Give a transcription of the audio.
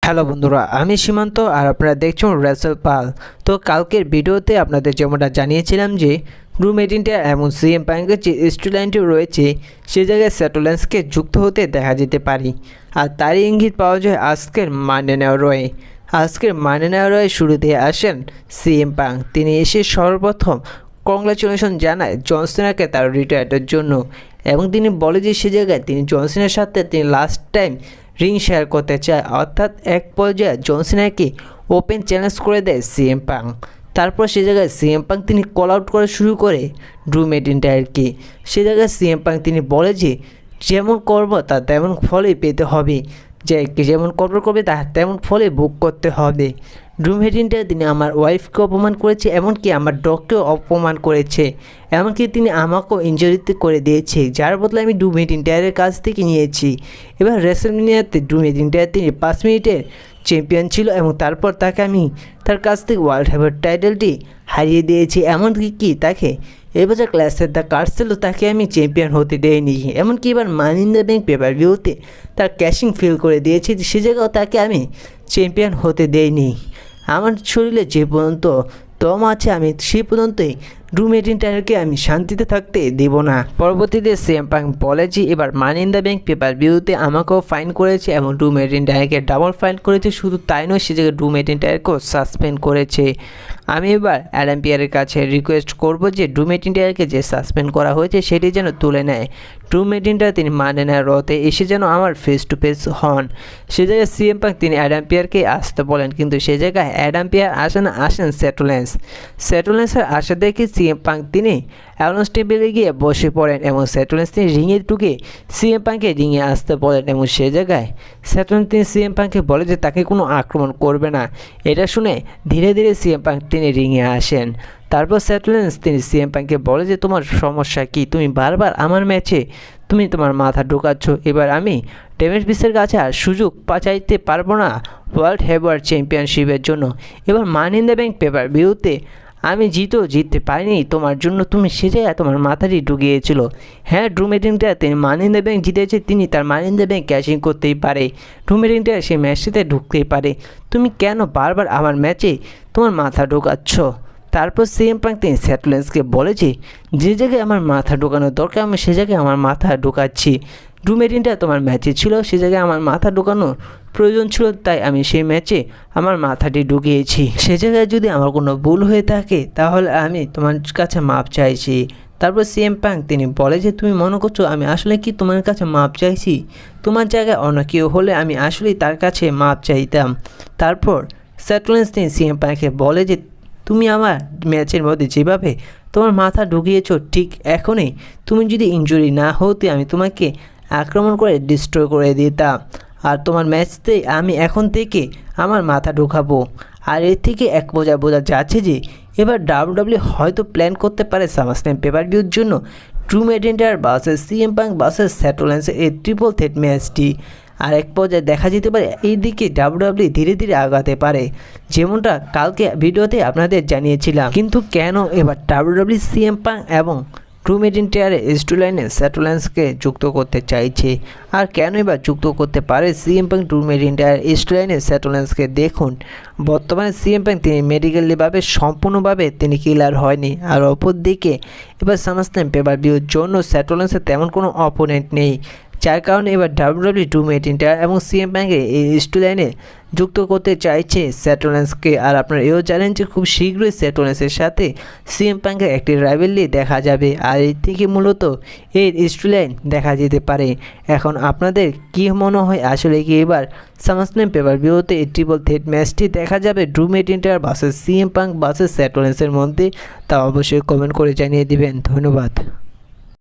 Hello বন্ধুরা, আমি সীমান্ত আর আপনারা দেখছেন রেসেল পাল। তো কালকের ভিডিওতে আপনাদের যেমনটা জানিয়েছিলাম যে ড্রু ম্যাকইন্টায়ার এবং সিএম পাঙ্কের যে স্টোরিলাইনটি রয়েছে সে জায়গায় সেটোলেন্সকে যুক্ত হতে দেখা যেতে পারে। আর তারই ইঙ্গিত পাওয়া যায় আজকের মানডে নাইট রয়ে। আজকের মানডে নাইট রয়ে শুরুতে আসেন সিএম পাঙ্ক। তিনি এসে সর্বপ্রথম কংগ্রাচুলেশন জানায় জন সিনাকে তার রিটায়ার্ডের জন্য, এবং তিনি বলে যে সে জায়গায় তিনি জন সিনার সাথে তিনি লাস্ট টাইম রিং শেয়ার করতে চায়। অর্থাৎ এক পর্যায়ে জন সিনাকে ওপেন চ্যালেঞ্জ করে দেয় সিএম পাঙ্ক। তারপর সে জায়গায় সিএম পাঙ্ক তিনি কল আউট করা শুরু করে ড্রু ম্যাকইন্টায়ারকে। সে জায়গায় সিএম পাঙ্ক তিনি বলে যে যেমন করব তা তেমন ফলই পেতে হবে, যে যেমন কর্ম করবে তা তেমন ফলে ভোগ করতে হবে। ড্রু ম্যাকইন্টায়ার তিনি আমার ওয়াইফকে অপমান করেছে, এমনকি আমার ডগকেও অপমান করেছে, এমনকি তিনি আমাকেও ইনজুরিতে করে দিয়েছে, যার বদলে আমি ড্রু ম্যাকইন্টায়ারের কাছ থেকে নিয়েছি। এবার রেসলম্যানিয়াতে ড্রু ম্যাকইন্টায়ার তিনি 5 মিনিটের চ্যাম্পিয়ন ছিল, এবং তারপর তাকে আমি তার কাছ থেকে ওয়ার্ল্ড হেভিওয়েট টাইটেলটি হারিয়ে দিয়েছি। এমনকি তাকে এবছর ক্লাসের দ্য কার্সেল তাকে আমি চ্যাম্পিয়ন হতে দেয়নি। এমনকি এবার মানি ইন দ্য ব্যাংক পেপার ভিউতে তার ক্যাশিং ফিল করে দিয়েছি, সে জায়গাও তাকে আমি চ্যাম্পিয়ন হতে দেয়নি। আমার শরীরে যে পর্যন্ত দম আছে আমি সেই পর্যন্তই ড্রু ম্যাকইন্টায়ারকে আমি শান্তিতে থাকতে দেব না। পরবর্তীতে সিএম পাঙ্ক বলে যে এবার মানি ইন দ্য ব্যাংক পেপার ভিউতে আমাকেও ফাইন করেছে এবং ড্রু ম্যাকইন্টায়ারকে ডাবল ফাইন করেছে। শুধু তাই নয়, সে জায়গায় ড্রু ম্যাকইন্টায়ারকেও সাসপেন্ড করেছে। আমি এবার অ্যাডাম পিয়ারের কাছে রিকোয়েস্ট করব যে ড্রু ম্যাকইন্টায়ারকে যে সাসপেন্ড করা হয়েছে সেটি যেন তুলে নেয়। ড্রু ম্যাকইন্টায়ার তিনি মানডে নাইট রতে এসে যেন আমার ফেস টু ফেস হন। সে জায়গায় সিএম পাঙ্ক তিনি অ্যাডাম পিয়ারকে আসতে বলেন, কিন্তু সে জায়গায় অ্যাডাম পিয়ার আসেন সেটোলেন্সের আসা দেখে সিএম পাঙ্ক তিনি অ্যানাউন্স টেবিলে গিয়ে বসে পড়েন, এবং সেটোলেন্স তিনি রিংয়ে ঢুকে সিএম পাঙ্ককে রিংয়ে আসতে বলেন, এবং সে জায়গায় সেটোলেন্স তিনি সিএম পাঙ্ককে বলে যে তাকে কোনো আক্রমণ করবে না। এটা শুনে ধীরে ধীরে সিএম পাঙ্ক তিনি রিংয়ে আসেন। তারপর সেটোলেন্স তিনি সিএম পাঙ্ককে বলে যে তোমার সমস্যা কি, তুমি বারবার আমার ম্যাচে তুমি তোমার মাথা ঢোকাচ্ছ। এবার আমি ডেমিস বিসের কাছে আর সুযোগ চাইতে পারবো না ওয়ার্ল্ড হেভিওয়েট চ্যাম্পিয়নশিপের জন্য। এবার মানি ইন দ্য ব্যাংক পেপার ভিউতে আমি জিততে পারিনি তোমার জন্য, তুমি সে জায়গায় তোমার মাথাটি ঢুকিয়েছিল। হ্যাঁ, ড্রু ম্যাকইন্টায়ার তিনি মানি ইন দ্য ব্যাংক জিতেছে, তিনি তার মানি ইন দ্য ব্যাংক ক্যাশিং করতেই পারে। ড্রু ম্যাকইন্টায়ার সেই ম্যাচটিতে ঢুকতেই পারে। তুমি কেন বারবার আমার ম্যাচে তোমার মাথা ঢোকাচ্ছ? তারপর সিএম পাঙ্ক তিনি সেটোলেন্সকে বলেছে যে জায়গায় আমার মাথা ঢোকানোর দরকার আমি সে জায়গায় আমার মাথা ঢোকাচ্ছি। ড্রু ম্যাকইন্টায়ার তোমার ম্যাচে ছিল, সে জায়গায় আমার মাথা ঢোকানোর প্রয়োজন ছিল, তাই আমি সেই ম্যাচে আমার মাথাটি ঢুকিয়েছি। সে জায়গায় যদি আমার কোনো ভুল হয়ে থাকে তাহলে আমি তোমার কাছে মাপ চাইছি। তারপর সিএম পাঙ্ক তিনি বলে যে তুমি মনে করছো আমি আসলে কি তোমার কাছে মাপ চাইছি? তোমার জায়গায় অন্য কেউ হলে আমি আসলেই তার কাছে মাপ চাইতাম। তারপর সেটোলেন্স তিনি সিএম পাঙ্ককে বলে যে তুমি আমার ম্যাচের মধ্যে যেভাবে তোমার মাথা ঢুকিয়েছো ঠিক এখনই তুমি যদি ইনজুরি না হতে আমি তোমাকে আক্রমণ করে ডিস্ট্রয় করে দিতাম। আর তোমার ম্যাচতে আমি এখন থেকে আমার মাথা ঢোকাবো। আর এর থেকে এক বোঝা যাচ্ছে যে এবার ডাব্লিউডাব্লিউ হয়তো প্ল্যান করতে পারে সামারস্ল্যাম পেপার ভিউর জন্য ড্রু McIntyre versus CM punk versus সেটোলেন্সের এই ট্রিপল থ্রেট ম্যাচটি। আর এক পর্যায়ে দেখা যেতে পারে এই দিকে ডাব্লিউডাব্লিউ ধীরে ধীরে আগাতে পারে, যেমনটা কালকে ভিডিওতে আপনাদের জানিয়েছিলাম। কিন্তু কেন এবার ডাব্লিউডাব্লিউ সিএম পাঙ্ক এবং ড্রু ম্যাকইন্টায়ারের স্টোরিলাইনে সেটোলেন্সকে যুক্ত করতে চাইছে? আর কেন এবার যুক্ত করতে পারে সিএম পাঙ্ক ড্রু ম্যাকইন্টায়ার স্টোরিলাইনে সেটোলেন্সকে? দেখুন, বর্তমানে সিএম পাঙ্ক তিনি মেডিকেলিভাবে সম্পূর্ণভাবে তিনি কিলার হয়নি। আর অপরদিকে এবার সামারস্ল্যাম পেপার ভিউর জন্য সেটোলেন্সের তেমন কোনো অপোনেন্ট নেই, যার কারণে এবার ডাব্লিউডাব্লিউ ড্রু ম্যাকইন্টায়ার এবং সিএম পাঙ্কে এই স্টোরিলাইনে যুক্ত করতে চাইছে সেটোলেন্সকে। আর আপনারা এও জানেন যে খুব শীঘ্রই সেটোলেন্সের সাথে সিএম পাঙ্কের একটি রাইভেলরি দেখা যাবে, আর এর থেকে মূলত এই স্টোরিলাইন দেখা যেতে পারে। এখন আপনাদের কী মনে হয়, আসলে কি এবার সামারস্ল্যাম পেপার ভিউতে এই ট্রিপল থ্রেট ম্যাচটি দেখা যাবে ড্রু McIntyre versus CM punk versus সেটোলেন্সের মধ্যে? তা অবশ্যই কমেন্ট করে জানিয়ে দিবেন। ধন্যবাদ।